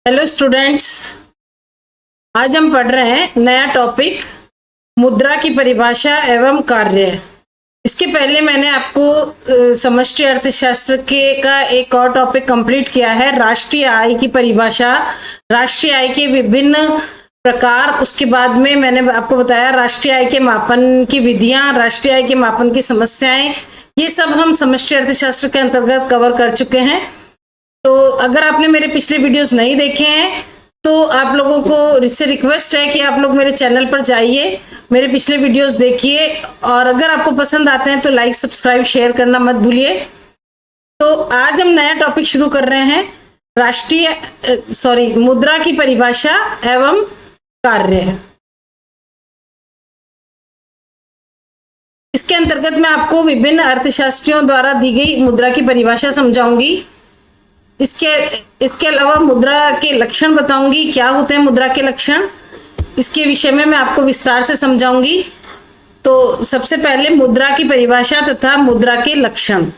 Hello students, आज हम पढ़ रहे हैं नया टॉपिक मुद्रा की परिभाषा एवं कार्य। इसके पहले मैंने आपको समष्टि अर्थशास्त्र का एक और टॉपिक कंप्लीट किया है, राष्ट्रीय आय की परिभाषा, राष्ट्रीय आय के विभिन्न प्रकार। उसके बाद में मैंने आपको बताया राष्ट्रीय आय के मापन की विधियां, राष्ट्रीय आय के मापन की समस्याएं। ये सब हम समष्टि अर्थशास्त्र के अंतर्गत कवर कर चुके हैं। तो अगर आपने मेरे पिछले वीडियोस नहीं देखे हैं तो आप लोगों को इससे रिक्वेस्ट है कि आप लोग मेरे चैनल पर जाइए, मेरे पिछले वीडियोस देखिए, और अगर आपको पसंद आते हैं तो लाइक सब्सक्राइब शेयर करना मत भूलिए। तो आज हम नया टॉपिक शुरू कर रहे हैं, मुद्रा की परिभाषा एवं कार्य। इसके अंतर्गत मैं आपको विभिन्न अर्थशास्त्रियों द्वारा दी गई मुद्रा की परिभाषा समझाऊंगी। इसके अलावा मुद्रा के लक्षण बताऊंगी, क्या होते हैं मुद्रा के लक्षण, इसके विषय में मैं आपको विस्तार से समझाऊंगी। तो सबसे पहले मुद्रा की परिभाषा तथा मुद्रा के लक्षण।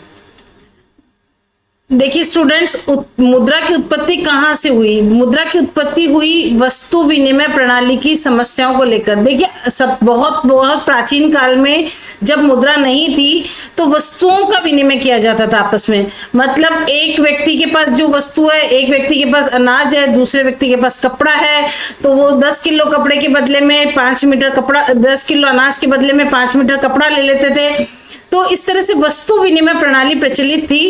देखिए स्टूडेंट्स, मुद्रा की उत्पत्ति कहाँ से हुई? मुद्रा की उत्पत्ति हुई वस्तु विनिमय प्रणाली की समस्याओं को लेकर। देखिए सब बहुत प्राचीन काल में जब मुद्रा नहीं थी तो वस्तुओं का विनिमय किया जाता था आपस में। मतलब एक व्यक्ति के पास जो वस्तु है, एक व्यक्ति के पास अनाज है, दूसरे व्यक्ति के पास कपड़ा है, तो वो 10 किलो कपड़े के बदले में 5 मीटर कपड़ा, 10 किलो अनाज के बदले में 5 मीटर कपड़ा ले लेते थे। तो इस तरह से वस्तु विनिमय प्रणाली प्रचलित थी।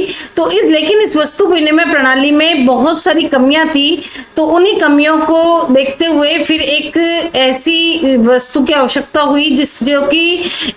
लेकिन इस वस्तु विनिमय प्रणाली में बहुत सारी कमियां थी। तो उन्हीं कमियों को देखते हुए फिर एक ऐसी वस्तु की आवश्यकता हुई जो कि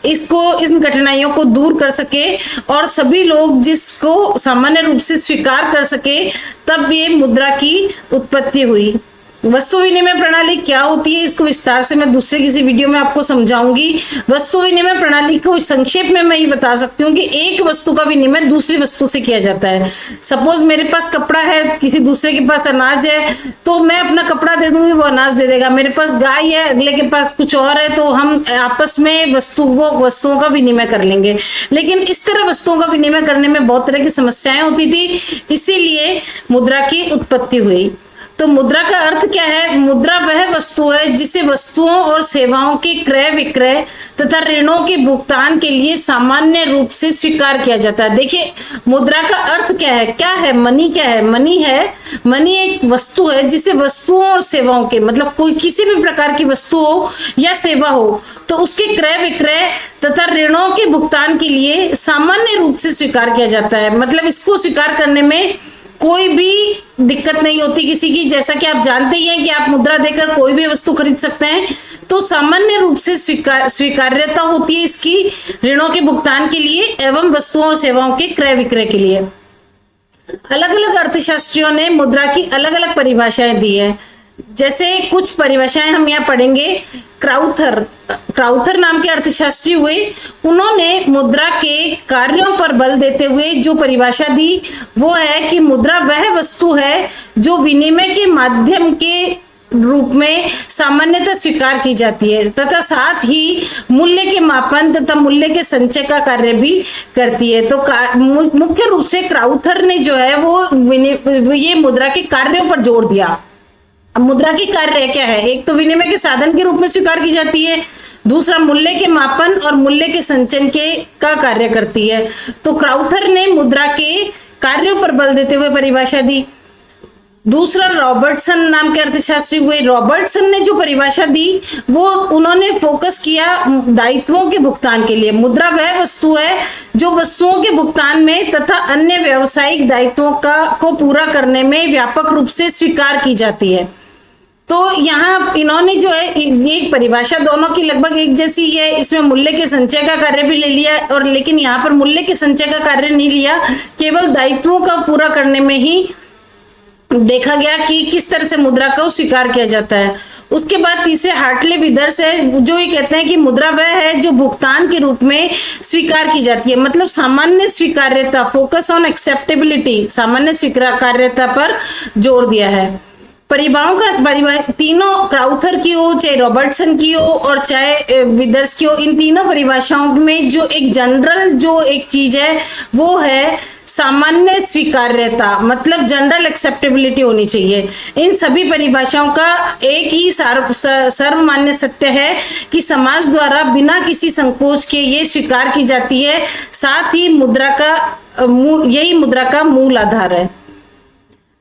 इन कठिनाइयों को दूर कर सके और सभी लोग जिसको सामान्य रूप से स्वीकार कर सके। तब ये मुद्रा की उत्पत्ति हुई। वस्तु विनिमय प्रणाली क्या होती है, इसको विस्तार से मैं दूसरे किसी वीडियो में आपको समझाऊंगी। वस्तु विनिमय प्रणाली को संक्षेप में मैं ये बता सकती हूँ कि एक वस्तु का विनिमय दूसरी वस्तु से किया जाता है। सपोज मेरे पास कपड़ा है, किसी दूसरे के पास अनाज है, तो मैं अपना कपड़ा दे दूंगी, वो अनाज दे देगा। मेरे पास गाय है, अगले के पास कुछ और है, तो हम आपस में वस्तुओं का विनिमय कर लेंगे। लेकिन इस तरह वस्तुओं का विनिमय करने में बहुत तरह की समस्याएं होती थी, इसीलिए मुद्रा की उत्पत्ति हुई। तो मुद्रा का अर्थ क्या है? मुद्रा वह वस्तु है जिसे वस्तुओं और सेवाओं के क्रय विक्रय तथा ऋणों के भुगतान के लिए सामान्य रूप से स्वीकार किया जाता है। देखिए मुद्रा का अर्थ क्या है? मनी क्या है? मनी एक वस्तु है जिसे वस्तुओं और सेवाओं के, मतलब कोई किसी भी प्रकार की वस्तु हो या सेवा हो, तो उसके क्रय विक्रय तथा ऋणों के भुगतान के लिए सामान्य रूप से स्वीकार किया जाता है। मतलब इसको स्वीकार करने में कोई भी दिक्कत नहीं होती किसी की। जैसा कि आप जानते ही हैं कि आप मुद्रा देकर कोई भी वस्तु खरीद सकते हैं, तो सामान्य रूप से स्वीकार्यता होती है इसकी ऋणों के भुगतान के लिए एवं वस्तुओं और सेवाओं के क्रय विक्रय के लिए। अलग अलग अर्थशास्त्रियों ने मुद्रा की अलग अलग परिभाषाएं दी है। जैसे कुछ परिभाषाएं हम यहाँ पढ़ेंगे। क्राउथर नाम के अर्थशास्त्री हुए, उन्होंने मुद्रा के कार्यों पर बल देते हुए जो परिभाषा दी वो है कि मुद्रा वह वस्तु है जो विनिमय के माध्यम के रूप में सामान्यतः स्वीकार की जाती है तथा साथ ही मूल्य के मापन तथा मूल्य के संचय का कार्य भी करती है। तो मुख्य रूप से क्राउथर ने जो है वो ये मुद्रा के कार्यों पर जोर दिया। अब मुद्रा की कार्य क्या है? एक तो विनिमय के साधन के रूप में स्वीकार की जाती है, दूसरा मूल्य के मापन और मूल्य के संचयन का कार्य करती है। तो क्राउथर ने मुद्रा के कार्यों पर बल देते हुए परिभाषा दी। दूसरा रॉबर्टसन नाम के अर्थशास्त्री हुए। रॉबर्टसन ने जो परिभाषा दी वो उन्होंने फोकस किया दायित्वों के भुगतान के लिए। मुद्रा वह वस्तु है जो वस्तुओं के भुगतान में तथा अन्य व्यावसायिक दायित्वों को पूरा करने में व्यापक रूप से स्वीकार की जाती है। तो यहाँ इन्होंने जो है ये परिभाषा दोनों की लगभग एक जैसी है। इसमें मूल्य के संचय का कार्य भी ले लिया, और लेकिन यहाँ पर मूल्य के संचय का कार्य नहीं लिया, केवल दायित्वों का पूरा करने में ही देखा गया कि किस तरह से मुद्रा को स्वीकार किया जाता है। उसके बाद तीसरे हार्टले विदर्स है, जो ये कहते हैं कि मुद्रा वह है जो भुगतान के रूप में स्वीकार की जाती है। मतलब सामान्य स्वीकार्यता, फोकस ऑन एक्सेप्टेबिलिटी, सामान्य स्वीकार्यता पर जोर दिया है। तीनों, क्राउथर की हो, चाहे रॉबर्टसन की हो और चाहे विदर्स की हो, इन तीनों परिभाषाओं में जो एक जनरल जो एक चीज है वो है सामान्य स्वीकार्यता, मतलब जनरल एक्सेप्टेबिलिटी होनी चाहिए। इन सभी परिभाषाओं का एक ही सर्वमान्य सत्य है कि समाज द्वारा बिना किसी संकोच के ये स्वीकार की जाती है, साथ ही यही मुद्रा का मूल आधार है।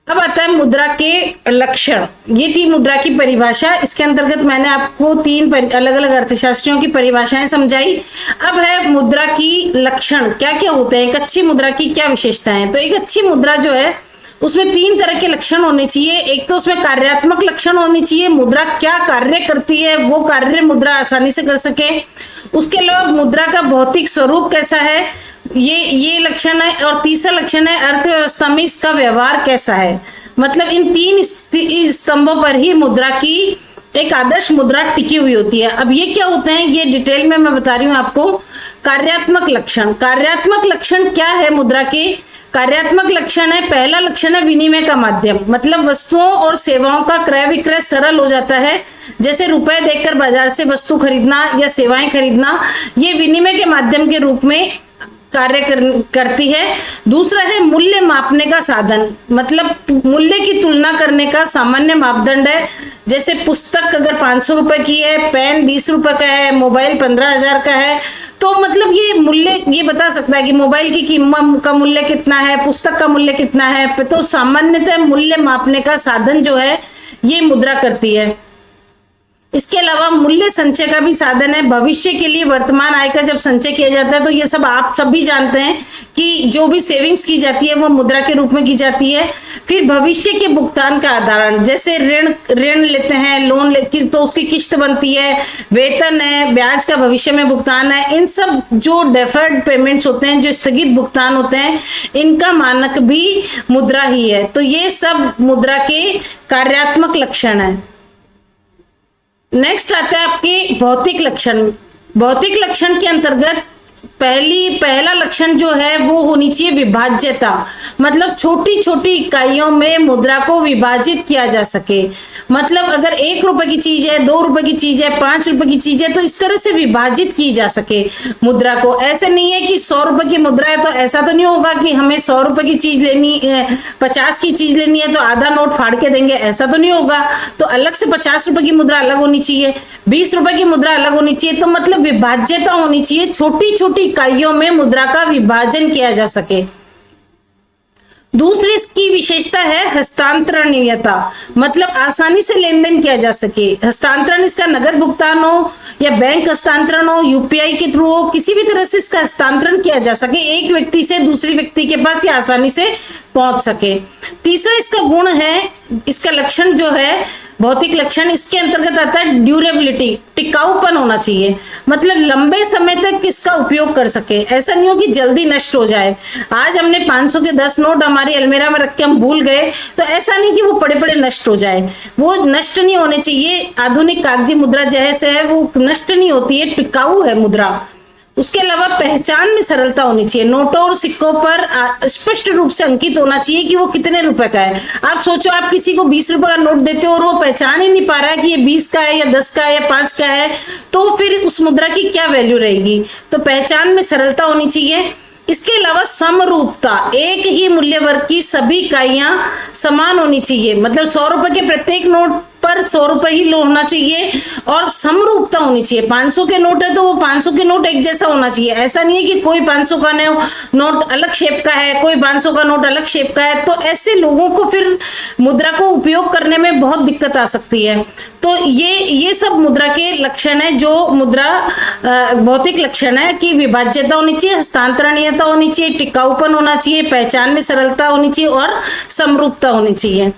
अब आता है मुद्रा के लक्षण। ये थी मुद्रा की परिभाषा। इसके अंतर्गत मैंने आपको 3 अलग अलग अर्थशास्त्रियों की परिभाषाएं समझाई। अब है मुद्रा की लक्षण, क्या क्या होते हैं, एक अच्छी मुद्रा की क्या विशेषताएं हैं। तो एक अच्छी मुद्रा जो है उसमें 3 तरह के लक्षण होने चाहिए। एक तो उसमें कार्यात्मक लक्षण होने चाहिए, मुद्रा क्या कार्य करती है वो कार्य मुद्रा आसानी से कर सके। उसके अलावा मुद्रा का भौतिक स्वरूप कैसा है, ये लक्षण है। और तीसरा लक्षण है अर्थव्यवस्था में इसका व्यवहार कैसा है। मतलब इन 3 स्तंभों पर ही मुद्रा की एक आदर्श मुद्रा टिकी हुई होती है। अब ये क्या होते हैं ये डिटेल में मैं बता रही हूँ आपको। कार्यात्मक लक्षण, कार्यात्मक लक्षण क्या है मुद्रा के? कार्यात्मक लक्षण है, पहला लक्षण है विनिमय का माध्यम, मतलब वस्तुओं और सेवाओं का क्रय विक्रय सरल हो जाता है। जैसे रुपए देकर बाजार से वस्तु खरीदना या सेवाएं खरीदना, ये विनिमय के माध्यम के रूप में कार्य करती है। दूसरा है मूल्य मापने का साधन, मतलब मूल्य की तुलना करने का सामान्य मापदंड है। जैसे पुस्तक अगर 500 रुपए की है, पेन 20 रुपए का है, मोबाइल 15,000 का है, तो मतलब ये मूल्य ये बता सकता है कि मोबाइल की कीमत का मूल्य कितना है, पुस्तक का मूल्य कितना है। तो सामान्यतः मूल्य मापने का साधन जो है ये मुद्रा करती है। इसके अलावा मूल्य संचय का भी साधन है। भविष्य के लिए वर्तमान आय का जब संचय किया जाता है तो ये सब आप सब भी जानते हैं कि जो भी सेविंग्स की जाती है वो मुद्रा के रूप में की जाती है। फिर भविष्य के भुगतान का आधारण, जैसे ऋण लेते हैं, लोन तो उसकी किस्त बनती है, वेतन है, ब्याज का भविष्य में भुगतान है। इन सब जो डेफर्ड पेमेंट्स होते हैं, जो स्थगित भुगतान होते हैं, इनका मानक भी मुद्रा ही है। तो ये सब मुद्रा के कार्यात्मक लक्षण है। नेक्स्ट आता है आपके भौतिक लक्षण। भौतिक लक्षण के अंतर्गत पहला लक्षण जो है वो होनी चाहिए विभाज्यता, मतलब छोटी छोटी इकाइयों में मुद्रा को विभाजित किया जा सके। मतलब अगर 1 रुपए की चीज है, 2 रुपए की चीज है, 5 रुपए की चीज है, तो इस तरह से विभाजित की जा सके मुद्रा को। ऐसे नहीं है कि 100 रुपए की मुद्रा है तो ऐसा तो नहीं होगा कि हमें 100 रुपए की चीज लेनी, 50 की चीज लेनी है तो आधा नोट फाड़ के देंगे, ऐसा तो नहीं होगा। तो अलग से 50 रुपए की मुद्रा अलग होनी चाहिए, 20 रुपए की मुद्रा अलग होनी चाहिए। तो मतलब विभाज्यता होनी चाहिए, छोटी छोटी इकाइयों में मुद्रा का विभाजन किया जा सके। दूसरी इसकी विशेषता है हस्तांतरणीयता, मतलब आसानी से लेन देन किया जा सके। हस्तांतरण इसका नगद भुगतान हो या बैंक हस्तांतरण हो, यूपीआई के थ्रू हो, किसी भी तरह से इसका हस्तांतरण किया जा सके, एक व्यक्ति से दूसरी व्यक्ति के पास ये आसानी से पहुंच सके। तीसरा इसका गुण है, इसका लक्षण जो है भौतिक लक्षण, इसके अंतर्गत आता है ड्यूरेबिलिटी, टिकाऊपन होना चाहिए, मतलब लंबे समय तक इसका उपयोग कर सके। ऐसा नहीं हो कि जल्दी नष्ट हो जाए। आज हमने 500 के 10 नोट हमारी अलमीरा में रख के हम भूल गए, तो ऐसा नहीं कि वो पड़े पड़े नष्ट हो जाए, वो नष्ट नहीं होने चाहिए। आधुनिक कागजी मुद्रा जैसे है वो नष्ट नहीं होती है, टिकाऊ है मुद्रा। उसके अलावा पहचान में सरलता होनी चाहिए, नोटों और सिक्कों पर स्पष्ट रूप से अंकित होना चाहिए कि वो कितने रुपए का है। आप सोचो आप किसी को 20 रुपए का नोट देते हो और वो पहचान ही नहीं पा रहा है कि ये 20 का है या 10 का है या 5 का है, तो फिर उस मुद्रा की क्या वैल्यू रहेगी। तो पहचान में सरलता होनी चाहिए। इसके अलावा समरूपता, एक ही मूल्य वर्ग की सभी इकाइयां समान होनी चाहिए, मतलब 100 रुपए के प्रत्येक नोट पर 100 रुपए ही होना चाहिए और समरूपता होनी चाहिए। 500 के नोट है तो वो 500 के नोट एक जैसा होना चाहिए। ऐसा नहीं है कि कोई 500 का नोट अलग शेप का है, कोई 500 का नोट अलग शेप का है, तो ऐसे लोगों को फिर मुद्रा को उपयोग करने में बहुत दिक्कत आ सकती है। तो ये सब मुद्रा के लक्षण है, जो मुद्रा भौतिक लक्षण है कि विभाज्यता होनी चाहिए, हस्तांतरणीयता होनी चाहिए, टिकाऊपन होना चाहिए, पहचान में सरलता होनी चाहिए और समरूपता होनी चाहिए।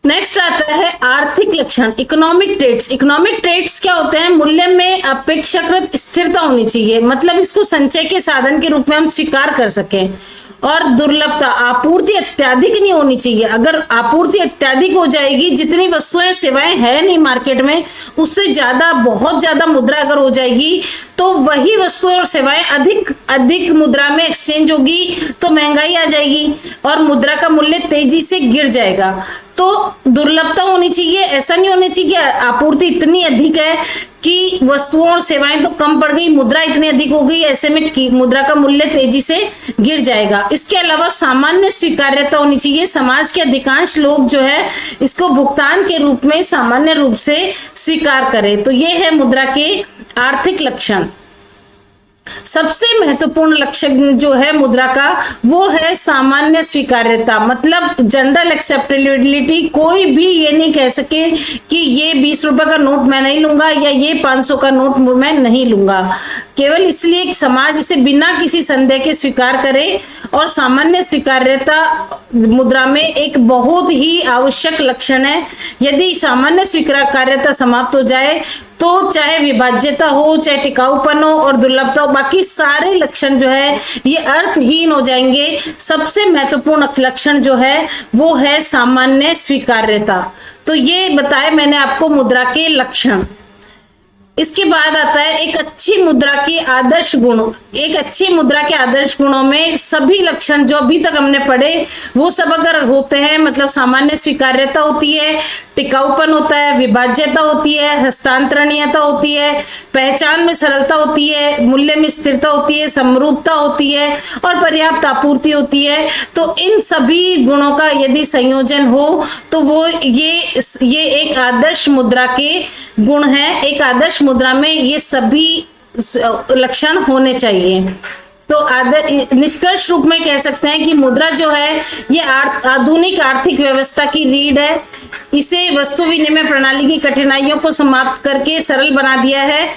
नेक्स्ट आता है आर्थिक लक्षण, इकोनॉमिक ट्रेड्स। इकोनॉमिक ट्रेड्स क्या होते हैं? मूल्य में अपेक्षाकृत स्थिरता होनी चाहिए, मतलब इसको संचय के साधन के रूप में हम स्वीकार कर सकें। और दुर्लभता, आपूर्ति अत्याधिक नहीं होनी चाहिए। अगर आपूर्ति अत्याधिक हो जाएगी, जितनी वस्तुएं सेवाएं है नहीं मार्केट में, उससे ज्यादा बहुत ज्यादा मुद्रा अगर हो जाएगी तो वही वस्तुएं और सेवाएं अधिक मुद्रा में एक्सचेंज होगी, तो महंगाई आ जाएगी और मुद्रा का मूल्य तेजी से गिर जाएगा। तो दुर्लभता होनी चाहिए, ऐसा नहीं होनी चाहिए कि आपूर्ति इतनी अधिक है कि वस्तुओं और सेवाएं तो कम पड़ गई, मुद्रा इतनी अधिक हो गई, ऐसे में मुद्रा का मूल्य तेजी से गिर जाएगा। इसके अलावा सामान्य स्वीकार्यता होनी चाहिए, समाज के अधिकांश लोग जो है इसको भुगतान के रूप में सामान्य रूप से स्वीकार करें। तो ये है मुद्रा के आर्थिक लक्षण। सबसे महत्वपूर्ण लक्षण जो है मुद्रा का वो है सामान्य स्वीकार्यता, मतलब जनरल एक्सेप्टेबिलिटी। कोई भी ये नहीं कह सके कि ये 20 रुपए का नोट मैं नहीं लूंगा या ये 500 का नोट मैं नहीं लूंगा, केवल इसलिए समाज इसे बिना किसी संदेह के स्वीकार करे। और सामान्य स्वीकार्यता मुद्रा में एक बहुत ही आवश्यक लक्षण है। यदि सामान्य स्वीकार्यता समाप्त हो जाए तो चाहे विभाज्यता हो, चाहे टिकाऊपन हो और दुर्लभता हो, बाकी सारे लक्षण जो है ये अर्थहीन हो जाएंगे। सबसे महत्वपूर्ण लक्षण जो है वो है सामान्य स्वीकार्यता। तो ये बताए मैंने आपको मुद्रा के लक्षण। इसके बाद आता है एक अच्छी मुद्रा के आदर्श गुण। एक अच्छी मुद्रा के आदर्श गुणों में सभी लक्षण जो अभी तक हमने पढ़े वो सब अगर होते हैं, मतलब सामान्य स्वीकार्यता होती है, टिकाऊपन होता है, विभाज्यता होती है, हस्तांतरणीयता होती है, पहचान में सरलता होती है, मूल्य में स्थिरता होती है, समरूपता होती है और पर्याप्त आपूर्ति होती है। तो इन सभी गुणों का यदि संयोजन हो तो वो ये एक आदर्श मुद्रा के गुण है। एक आदर्श मुद्रा में ये सभी लक्षण होने चाहिए। तो निष्कर्ष रूप में कह सकते हैं कि मुद्रा जो है ये आधुनिक आर्थिक व्यवस्था की रीढ़ है। इसे वस्तु विनिमय प्रणाली की कठिनाइयों को समाप्त करके सरल बना दिया है।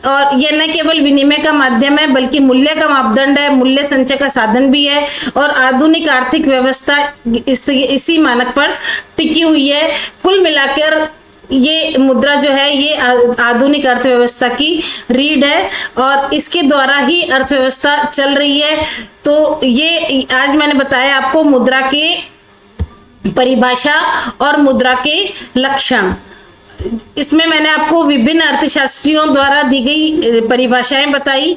और यह न केवल विनिमय का माध्यम है बल्कि मूल्य का मापदंड है, मूल्य संचय का साधन भी है। और आधुनिक आर्थिक व्यवस्था इसी मानक पर टिकी हुई है। कुल मिलाकर ये मुद्रा जो है ये आधुनिक अर्थव्यवस्था की रीढ़ है और इसके द्वारा ही अर्थव्यवस्था चल रही है। तो ये आज मैंने बताया आपको मुद्रा के परिभाषा और मुद्रा के लक्षण। इसमें मैंने आपको विभिन्न अर्थशास्त्रियों द्वारा दी गई परिभाषाएं बताई,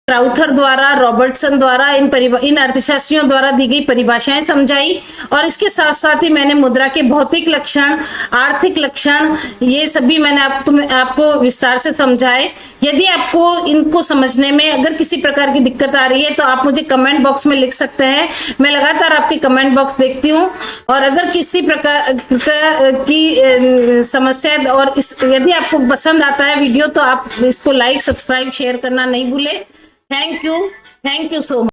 क्राउथर द्वारा, रॉबर्टसन द्वारा, इन अर्थशास्त्रियों द्वारा दी गई परिभाषाएं समझाई। और इसके साथ साथ ही मैंने मुद्रा के भौतिक लक्षण, आर्थिक लक्षण, ये सभी मैंने आपको विस्तार से समझाए। यदि आपको इनको समझने में अगर किसी प्रकार की दिक्कत आ रही है तो आप मुझे कमेंट बॉक्स में लिख सकते हैं। मैं लगातार आपके कमेंट बॉक्स देखती हूँ। और अगर किसी प्रकार की समस्या और यदि आपको पसंद आता है वीडियो तो आप इसको लाइक, सब्सक्राइब, शेयर करना नहीं भूलें। Thank you so much.